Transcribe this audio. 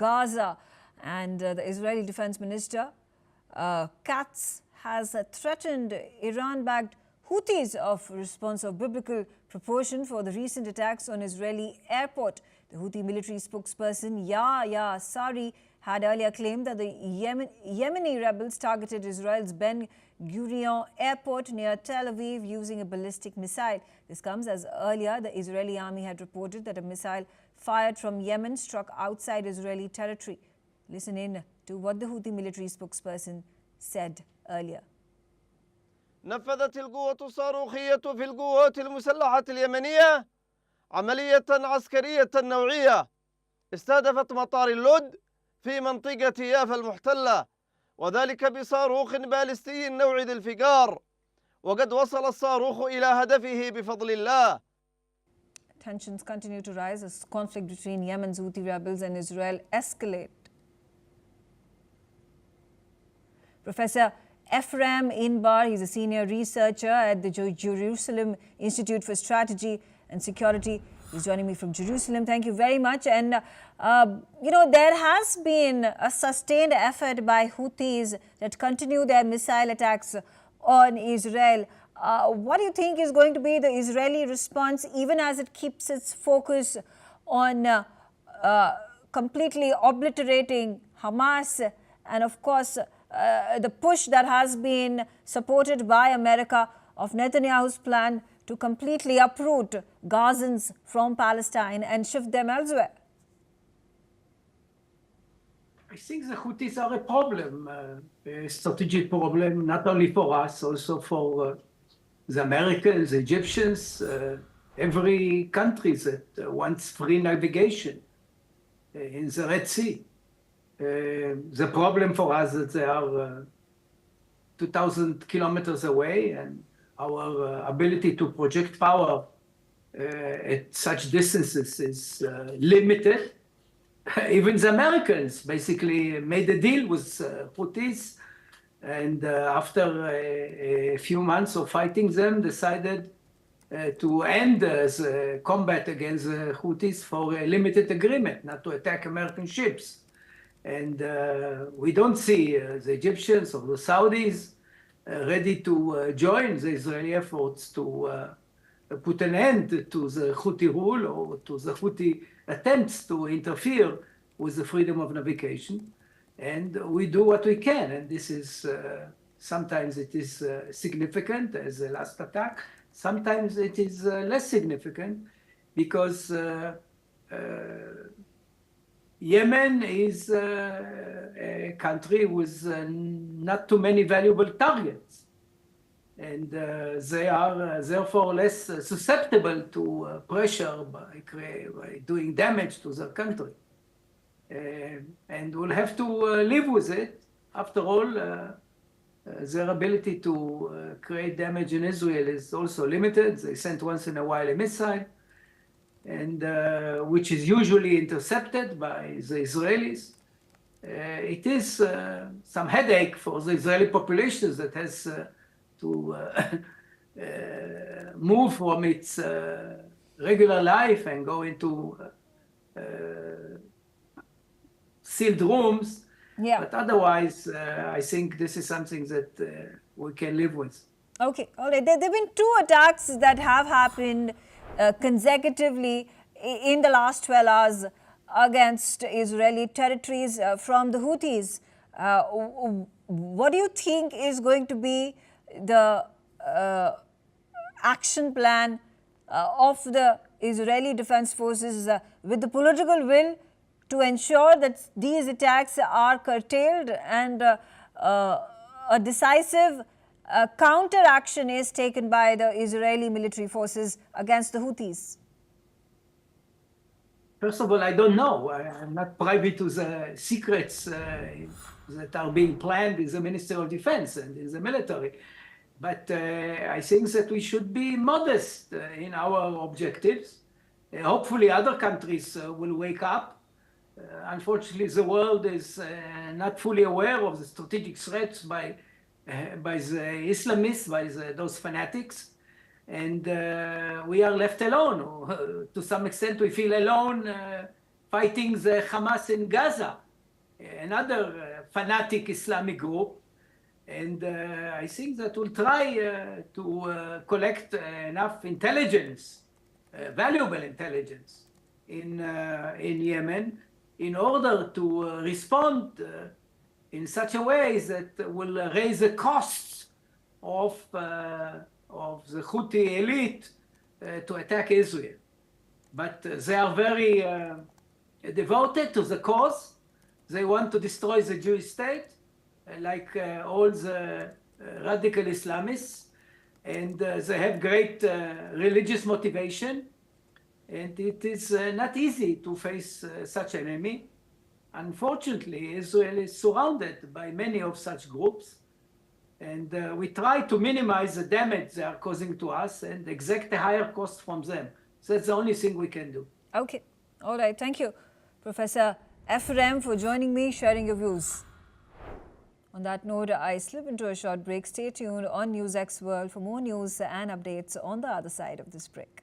Gaza. And the Israeli Defense Minister Katz has threatened Iran-backed Houthis of response of biblical proportion for the recent attacks on Israeli airport. The Houthi military spokesperson Yahya Saree had earlier claimed that the Yemeni rebels targeted Israel's Ben Gurion Airport near Tel Aviv using a ballistic missile. This comes as earlier the Israeli army had reported that a missile fired from Yemen struck outside Israeli territory. Listen in to what the Houthi military spokesperson said earlier. نفذت القوة الصاروخية في القوات المسلحة اليمنية عملية عسكرية نوعية استهدفت مطار اللد في منطقة يافا المحتلة، وذلك بصاروخ باليستي نوع ذي الفقار، وقد وصل الصاروخ إلى هدفه بفضل الله. Tensions continue to rise as conflict between Yemen's Houthi rebels and Israel escalate. Professor Ephraim Inbar, he's a senior researcher at the Jerusalem Institute for Strategy and Security. He's joining me from Jerusalem. Thank you very much. And, there has been a sustained effort by Houthis that continue their missile attacks on Israel. What do you think is going to be the Israeli response, even as it keeps its focus on completely obliterating Hamas and, of course, the push that has been supported by America of Netanyahu's plan to completely uproot Gazans from Palestine and shift them elsewhere? I think the Houthis are a problem, a strategic problem, not only for us, also for the Americans, the Egyptians, every country that wants free navigation in the Red Sea. The problem for us is that they are 2,000 kilometers away, and our ability to project power at such distances is limited. Even the Americans basically made a deal with Houthis, and after a few months of fighting them, decided to end the combat against the Houthis for a limited agreement, not to attack American ships. And we don't see the Egyptians or the Saudis ready to join the Israeli efforts to put an end to the Houthi rule or to the Houthi attempts to interfere with the freedom of navigation. And we do what we can. And this is, sometimes it is significant as the last attack. Sometimes it is less significant because Yemen is a country with not too many valuable targets. And they are therefore less susceptible to pressure by doing damage to their country. And we'll have to live with it. After all, their ability to create damage in Israel is also limited. They sent once in a while a missile, and which is usually intercepted by the Israelis. It is some headache for the Israeli population that has to move from its regular life and go into sealed rooms. Yeah. But otherwise, I think this is something that we can live with. Okay, all right. There have been two attacks that have happened consecutively in the last 12 hours against Israeli territories from the Houthis. What do you think is going to be the action plan of the Israeli Defense Forces with the political will to ensure that these attacks are curtailed and a decisive counter-action is taken by the Israeli military forces against the Houthis? First of all, I don't know. I'm not privy to the secrets that are being planned in the Ministry of Defense and in the military. But I think that we should be modest in our objectives. Hopefully other countries will wake up. Unfortunately, the world is not fully aware of the strategic threats by the Islamists, by those fanatics. And we are left alone. To some extent, we feel alone fighting the Hamas in Gaza, another fanatic Islamic group. And I think that we'll try to collect enough intelligence, valuable intelligence in Yemen in order to respond in such a way that will raise the costs of the Houthi elite to attack Israel. But they are very devoted to the cause. They want to destroy the Jewish state, like all the radical Islamists, and they have great religious motivation. And it is not easy to face such an enemy. Unfortunately, Israel is surrounded by many of such groups, and we try to minimize the damage they are causing to us and exact a higher cost from them. So that's the only thing we can do. Okay. All right. Thank you, Professor Ephraim, for joining me, sharing your views. On that note, I slip into a short break. Stay tuned on NewsX World for more news and updates on the other side of this break.